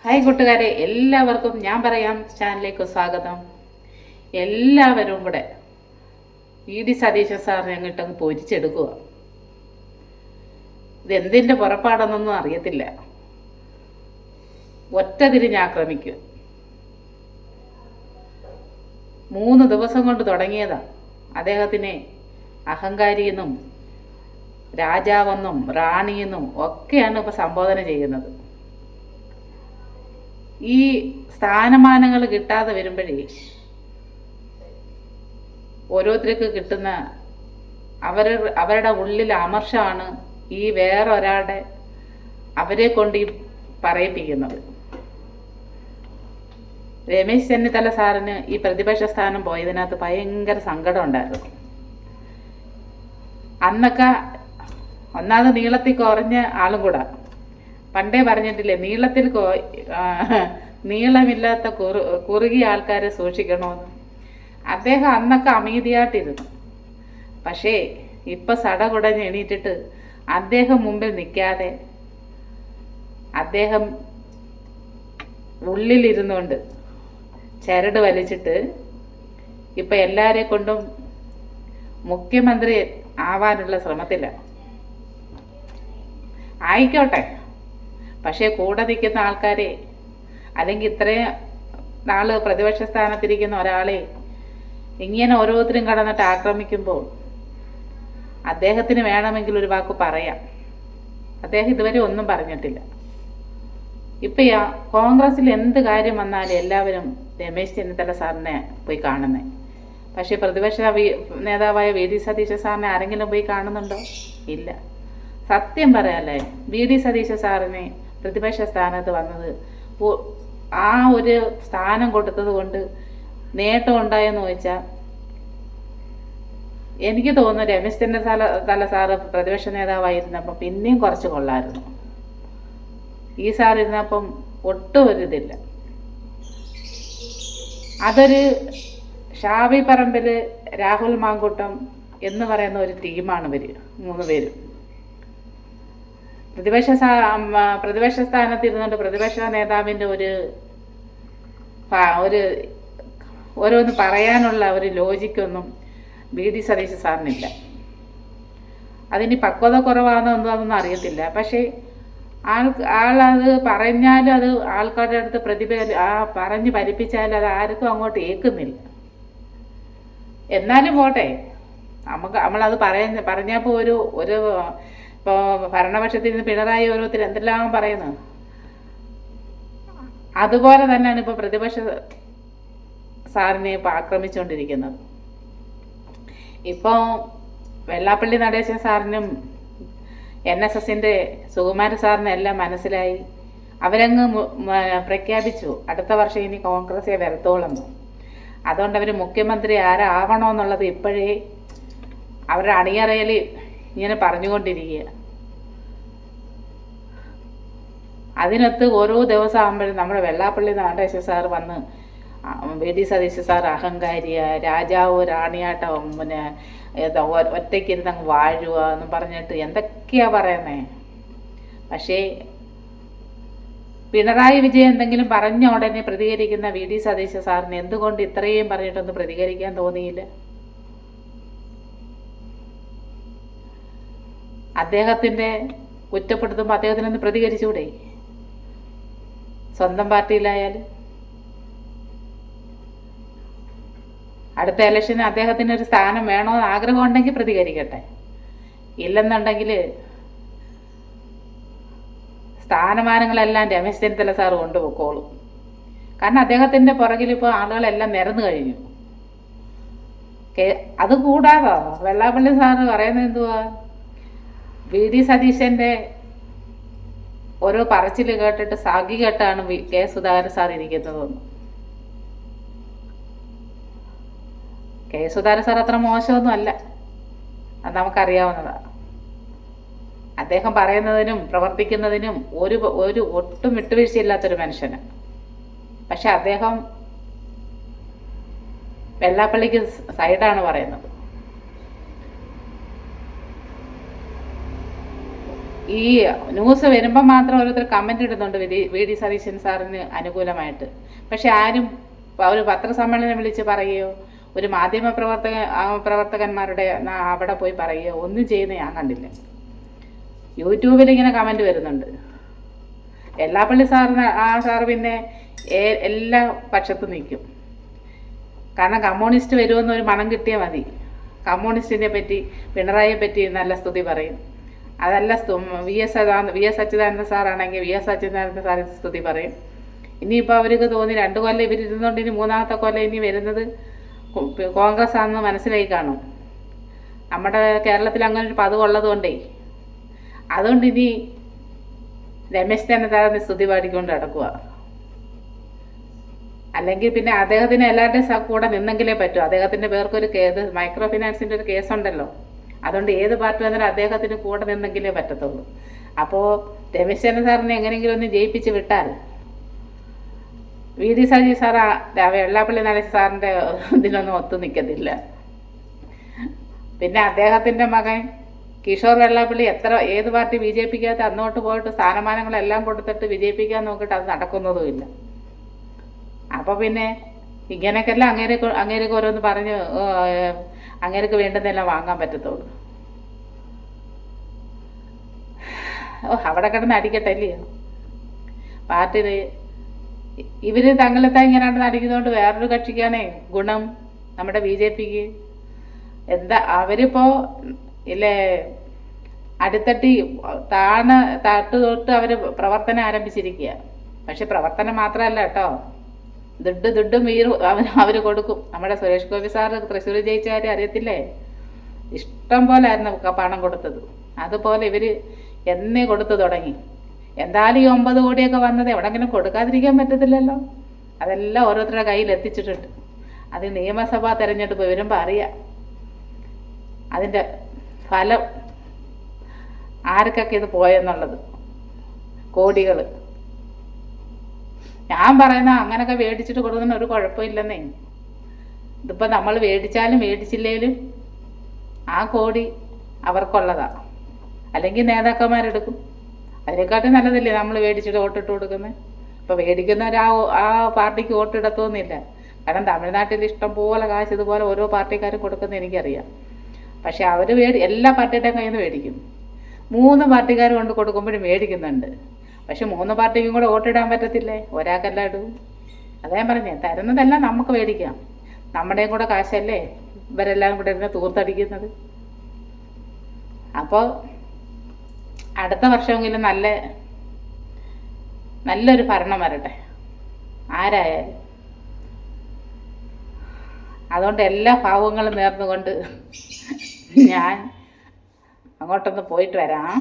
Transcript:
Hi കൂട്ടുകാരെ, എല്ലാവർക്കും ഞാൻ പറയാം ചാനലിലേക്ക് സ്വാഗതം. എല്ലാവരും കൂടെ വി.ഡി. സതീശൻ സാറിനെ അങ്ങോട്ടങ്ങ് പൊരിച്ചെടുക്കുക. ഇതെന്തിൻ്റെ പുറപ്പാടെന്നൊന്നും അറിയത്തില്ല. ഒറ്റ തിരിഞ്ഞാക്രമിക്കുക. 3 ദിവസം കൊണ്ട് തുടങ്ങിയതാ അദ്ദേഹത്തിനെ അഹങ്കാരിയെന്നും രാജാവെന്നും റാണിയെന്നും ഒക്കെയാണ് ഇപ്പോൾ സംബോധന ചെയ്യുന്നത്. ഈ സ്ഥാനമാനങ്ങൾ കിട്ടാതെ വരുമ്പോഴേ ഓരോരുത്തർക്ക് കിട്ടുന്ന അവരുടെ ഉള്ളിൽ അമർഷമാണ് ഈ വേറെ ഒരാളുടെ അവരെ കൊണ്ട് ഈ പറയിപ്പിക്കുന്നത്. രമേശ് ചെന്നിത്തല സാറിന് ഈ പ്രതിപക്ഷ സ്ഥാനം പോയതിനകത്ത് ഭയങ്കര സങ്കടം ഉണ്ടായിരുന്നു. അന്നൊക്കെ ഒന്നാമത് നീളത്തിൽ കുറഞ്ഞ ആളും കൂടെ. പണ്ടേ പറഞ്ഞിട്ടില്ലേ, നീളമില്ലാത്ത കുറുകിയ ആൾക്കാരെ സൂക്ഷിക്കണമെന്ന്. അദ്ദേഹം അന്നൊക്കെ അമീതിയായിട്ടിരുന്നു. പക്ഷേ ഇപ്പം സടകുടഞ്ഞ് എണീറ്റിട്ട് അദ്ദേഹം മുമ്പിൽ നിൽക്കാതെ അദ്ദേഹം ഉള്ളിലിരുന്നുകൊണ്ട് ചരട് വലിച്ചിട്ട് ഇപ്പം എല്ലാവരെ കൊണ്ടും മുഖ്യമന്ത്രി ആവാനുള്ള ശ്രമത്തിലാണ്. ആയിക്കോട്ടെ, പക്ഷേ കൂടെ നിൽക്കുന്ന ആൾക്കാരെ, അല്ലെങ്കിൽ ഇത്രയും നാൾ പ്രതിപക്ഷ സ്ഥാനത്തിരിക്കുന്ന ഒരാളെ ഇങ്ങനെ ഓരോരുത്തരും കടന്നിട്ട് ആക്രമിക്കുമ്പോൾ അദ്ദേഹത്തിന് വേണമെങ്കിൽ ഒരു വാക്ക് പറയാം. അദ്ദേഹം ഇതുവരെ ഒന്നും പറഞ്ഞിട്ടില്ല. ഇപ്പം കോൺഗ്രസ്സിൽ എന്ത് കാര്യം വന്നാലും എല്ലാവരും രമേശ് ചെന്നിത്തല സാറിനെ പോയി കാണുന്നത്. പക്ഷേ പ്രതിപക്ഷ നേതാവായ വി.ഡി. സതീശൻ സാറിനെ ആരെങ്കിലും പോയി കാണുന്നുണ്ടോ? ഇല്ല. സത്യം പറയാല്ലേ, വി.ഡി. സതീശൻ സാറിനെ പ്രതിപക്ഷ സ്ഥാനത്ത് വന്നത് ആ ഒരു സ്ഥാനം കൊടുത്തത് കൊണ്ട് നേട്ടം ഉണ്ടായെന്ന് ചോദിച്ചാൽ എനിക്ക് തോന്നുന്നു രമേശ് ചെന്നിത്തല സാറ് പ്രതിപക്ഷ നേതാവായിരുന്നപ്പം പിന്നെയും കുറച്ച് കൊള്ളായിരുന്നു. ഈ സാറിരുന്നപ്പം ഒട്ടും ഒരിതില്ല. അതൊരു ഷാഫി പറമ്പിൽ, രാഹുൽ മാങ്കൂട്ടം എന്ന് പറയുന്ന ഒരു ടീമാണ് ഇവർ 3 പേരും. പ്രതിപക്ഷ സ്ഥാനത്തിരുന്നുകൊണ്ട് പ്രതിപക്ഷ നേതാവിൻ്റെ ഒരു ഓരോന്ന് പറയാനുള്ള ഒരു ലോജിക്കൊന്നും വി.ഡി. സതീശൻ സാറിനില്ല. അതിന് പക്വത കുറവാണോ എന്താണെന്നൊന്നും അറിയത്തില്ല. പക്ഷേ ആളത് പറഞ്ഞാലും അത് ആൾക്കാരുടെ അടുത്ത് പറഞ്ഞ് ഫലിപ്പിച്ചാലും അത് ആർക്കും അങ്ങോട്ട് ഏൽക്കുന്നില്ല. എന്നാലും പോട്ടെ, നമ്മളത് പറഞ്ഞപ്പോൾ ഒരു ഇപ്പോൾ ഭരണപക്ഷത്തിൽ നിന്ന് പിണറായി ഓരോരുത്തർ എന്തെല്ലാം പറയുന്നു, അതുപോലെ തന്നെയാണ് ഇപ്പോൾ പ്രതിപക്ഷ സാറിനെ ഇപ്പോൾ ആക്രമിച്ചുകൊണ്ടിരിക്കുന്നത്. ഇപ്പോൾ വെള്ളാപ്പള്ളി നടേശൻ സാറിനും NSSൻ്റെ സുകുമാര സാറിനും എല്ലാം മനസ്സിലായി. അവരങ്ങ് പ്രഖ്യാപിച്ചു അടുത്ത വർഷം ഇനി കോൺഗ്രസ്സേ വരത്തോളെന്ന്. അതുകൊണ്ട് അവർ മുഖ്യമന്ത്രി ആരാവണമെന്നുള്ളത് ഇപ്പോഴേ അവരുടെ അണിയറയിൽ ഇങ്ങനെ പറഞ്ഞുകൊണ്ടിരിക്കുക. അതിനകത്ത് ഓരോ ദിവസം ആകുമ്പോഴും നമ്മുടെ വെള്ളാപ്പള്ളി നടേശൻ സാർ വന്ന് വി.ഡി. സതീശൻ സാർ അഹങ്കാരിയ, രാജാവ് റാണിയാട്ടം, പിന്നെ ഒറ്റയ്ക്കിരുന്ന് അങ്ങ് വാഴുക എന്ന് പറഞ്ഞിട്ട് എന്തൊക്കെയാ പറയുന്നേ. പക്ഷേ പിണറായി വിജയൻ എന്തെങ്കിലും പറഞ്ഞ ഉടനെ പ്രതികരിക്കുന്ന വി.ഡി. സതീശൻ സാറിന് എന്തുകൊണ്ട് ഇത്രയും പറഞ്ഞിട്ടൊന്നും പ്രതികരിക്കാൻ തോന്നിയില്ല? അദ്ദേഹത്തിൻ്റെ കുറ്റപ്പെടുത്തുമ്പോൾ അദ്ദേഹത്തിനൊന്ന് പ്രതികരിച്ചുകൂടെ? സ്വന്തം പാർട്ടിയിലായാലും അടുത്ത ഇലക്ഷന് അദ്ദേഹത്തിന് ഒരു സ്ഥാനം വേണമെന്ന് ആഗ്രഹം ഉണ്ടെങ്കിൽ പ്രതികരിക്കട്ടെ. ഇല്ലെന്നുണ്ടെങ്കിൽ സ്ഥാനമാനങ്ങളെല്ലാം രമേശ് ചെന്നിത്തല സാറ് കൊണ്ടുപോയിക്കോളും. കാരണം അദ്ദേഹത്തിൻ്റെ പുറകിൽ ഇപ്പോൾ ആളുകളെല്ലാം നിരന്നു കഴിഞ്ഞു. അതുകൂടാതെ വെള്ളാപ്പള്ളി സാറ് പറയുന്നത് എന്തുവാ, വി.ഡി. സതീശൻ്റെ ഓരോ പറച്ചിൽ കേട്ടിട്ട് സാഗി കേട്ടാണ് കെ. സുധാകരൻ സാർ ഇരിക്കുന്നതെന്ന്. കെ. സുധാകരൻ സാർ അത്ര മോശമൊന്നും അല്ല, അത് നമുക്കറിയാവുന്നതാണ്. അദ്ദേഹം പറയുന്നതിനും പ്രവർത്തിക്കുന്നതിനും ഒരു ഒട്ടും വിട്ടുവീഴ്ചയില്ലാത്തൊരു മനുഷ്യന്. പക്ഷെ അദ്ദേഹം വെള്ളാപ്പള്ളിക്ക് സൈഡാണ് പറയുന്നത്. ഈ ന്യൂസ് വരുമ്പോൾ മാത്രം ഓരോരുത്തർ കമൻ്റ് ഇടുന്നുണ്ട് വി ഡി സതീശൻ സാറിന് അനുകൂലമായിട്ട്. പക്ഷെ ആരും ഒരു പത്രസമ്മേളനം വിളിച്ച് പറയുകയോ ഒരു പ്രവർത്തകന്മാരുടെ അവിടെ പോയി പറയുകയോ ഒന്നും ചെയ്യുന്ന ഞാൻ കണ്ടില്ല. യൂട്യൂബിൽ ഇങ്ങനെ കമൻറ്റ് വരുന്നുണ്ട്. വെള്ളാപ്പള്ളി സാറിന് സാറ് പിന്നെ എല്ലാ പക്ഷത്തും നിൽക്കും. കാരണം കമ്മ്യൂണിസ്റ്റ് വരുമെന്ന് ഒരു മണം കിട്ടിയാൽ മതി. കമ്മ്യൂണിസ്റ്റിനെ പറ്റി പിണറായിയെ പറ്റി നല്ല സ്തുതി പറയും. അതല്ല വി എസ് അച്യുതാനന്ദ സാറാണെങ്കിൽ വി എസ് അച്യുതാനന്ദ സാർ സ്തുതി പറയും. ഇനിയിപ്പോൾ അവർക്ക് തോന്നി 2 കൊല്ലം ഇവരിരുന്നുകൊണ്ട് ഇനി 3ാമത്തെ കൊല്ലം ഇനി വരുന്നത് കോൺഗ്രസ് ആണെന്ന് മനസ്സിലായി കാണും. നമ്മുടെ കേരളത്തിൽ അങ്ങനെ ഒരു പതിവ് ഉള്ളതുകൊണ്ടേ അതുകൊണ്ട് ഇനി രമേശ് ചെന്നിത്തല സ്തുതി പാടിക്കൊണ്ട് നടക്കുക. അല്ലെങ്കിൽ പിന്നെ അദ്ദേഹത്തിന് എല്ലാവരുടെയും കൂടെ നിന്നെങ്കിലേ പറ്റൂ. അദ്ദേഹത്തിൻ്റെ പേർക്കൊരു കേസ് മൈക്രോ ഫിനാൻസിൻ്റെ ഒരു കേസുണ്ടല്ലോ. അതുകൊണ്ട് ഏത് പാർട്ടി വന്നാലും അദ്ദേഹത്തിന് കൂടെ നിന്നെങ്കിലേ പറ്റത്തുള്ളൂ. അപ്പോൾ രമേശ് ചെന്നിത്തല സാറിനെ എങ്ങനെയെങ്കിലും ഒന്ന് ജയിപ്പിച്ച് വിട്ടാൽ വി ഡി സജി സാർ വെള്ളാപ്പള്ളി നടേശ സാറിൻ്റെ ഇതിലൊന്നും ഒത്തു നിൽക്കത്തില്ല. പിന്നെ അദ്ദേഹത്തിൻ്റെ മകൻ കിഷോർ വെള്ളാപ്പള്ളി ഏത് പാർട്ടി വിജയിപ്പിക്കാത്ത അന്നോട്ട് പോയിട്ട് സ്ഥാനമാനങ്ങളെല്ലാം കൊടുത്തിട്ട് വിജയിപ്പിക്കാൻ നോക്കിയിട്ട് അത് നടക്കുന്നതുമില്ല. അപ്പോൾ പിന്നെ ഇങ്ങനെയൊക്കെയല്ല അങ്ങേരൊക്കെ ഓരോന്ന് പറഞ്ഞ് അങ്ങേർക്ക് വേണ്ടുന്നതെല്ലാം വാങ്ങാൻ പറ്റത്തുള്ളൂ. അവിടെ കിടന്ന് അടിക്കട്ടെ അല്ലേ പാർട്ടിയിൽ. ഇവർ തങ്ങളെത്താൻ ഇങ്ങനെ അടിക്കുന്നതുകൊണ്ട് വേറൊരു കക്ഷിക്കാണേ ഗുണം, നമ്മുടെ BJPക്ക്. എന്താ അവരിപ്പോൾ ഇല്ലേ അടിത്തട്ടി തട്ട് തൊട്ട് അവർ പ്രവർത്തനം ആരംഭിച്ചിരിക്കുക. പക്ഷെ പ്രവർത്തനം മാത്രമല്ല കേട്ടോ, ദുഡും വീറും അവർ കൊടുക്കും. നമ്മുടെ സുരേഷ് ഗോപി സാറ് തൃശ്ശൂർ ജയിച്ച കാര്യം അറിയത്തില്ലേ? ഇഷ്ടം പോലെ ആയിരുന്നു പണം കൊടുത്തത്. അതുപോലെ ഇവർ എന്നേ കൊടുത്തു തുടങ്ങി. എന്തായാലും ഈ 9 കോടിയൊക്കെ വന്നത് എവിടെങ്കിലും കൊടുക്കാതിരിക്കാൻ പറ്റത്തില്ലല്ലോ. അതെല്ലാം ഓരോരുത്തരുടെ കയ്യിൽ എത്തിച്ചിട്ടുണ്ട്. അത് നിയമസഭാ തെരഞ്ഞെടുപ്പ് വരുമ്പോൾ അറിയാം അതിൻ്റെ ഫലം, ആർക്കൊക്കെ ഇത് പോയെന്നുള്ളത്. കോടികൾ ഞാൻ പറയുന്ന അങ്ങനെയൊക്കെ മേടിച്ചിട്ട് കൊടുക്കുന്ന ഒരു കുഴപ്പമില്ലെന്നേ. ഇതിപ്പോൾ നമ്മൾ മേടിച്ചാലും മേടിച്ചില്ലേലും ആ കോടി അവർക്കുള്ളതാണ്. അല്ലെങ്കിൽ നേതാക്കന്മാരെടുക്കും. അതിനെക്കാട്ടും നല്ലതല്ലേ നമ്മൾ മേടിച്ചിട്ട് വോട്ടിട്ട് കൊടുക്കുന്നത്. ഇപ്പോൾ മേടിക്കുന്നവർ ആ പാർട്ടിക്ക് വോട്ടിടത്തൊന്നുമില്ല. കാരണം തമിഴ്നാട്ടിൽ ഇഷ്ടം പോലെ കാശ് ഇതുപോലെ ഓരോ പാർട്ടിക്കാരും കൊടുക്കുന്നത് എനിക്കറിയാം. പക്ഷെ അവർ എല്ലാ പാർട്ടിയുടെയും കയ്യിൽ നിന്ന് മേടിക്കും. 3 പാർട്ടിക്കാർ കൊണ്ട് കൊടുക്കുമ്പോഴും മേടിക്കുന്നുണ്ട്. പക്ഷെ 3 പാർട്ടിക്കും കൂടെ വോട്ടിടാൻ പറ്റത്തില്ലേ? ഒരാൾക്കെല്ലാം ഇടും. അതേ ഞാൻ പറഞ്ഞേ, തരുന്നതെല്ലാം നമുക്ക് മേടിക്കാം. നമ്മുടെയും കൂടെ കാശല്ലേ ഇവരെല്ലാം കൂടെ ഇരുന്ന് തൂർത്തടിക്കുന്നത്. അപ്പോൾ അടുത്ത വർഷമെങ്കിലും നല്ലൊരു ഭരണം വരട്ടെ ആരായാലും. അതുകൊണ്ട് എല്ലാ ഭാവങ്ങളും നേർന്നുകൊണ്ട് ഞാൻ അങ്ങോട്ടൊന്ന് പോയിട്ട് വരാം.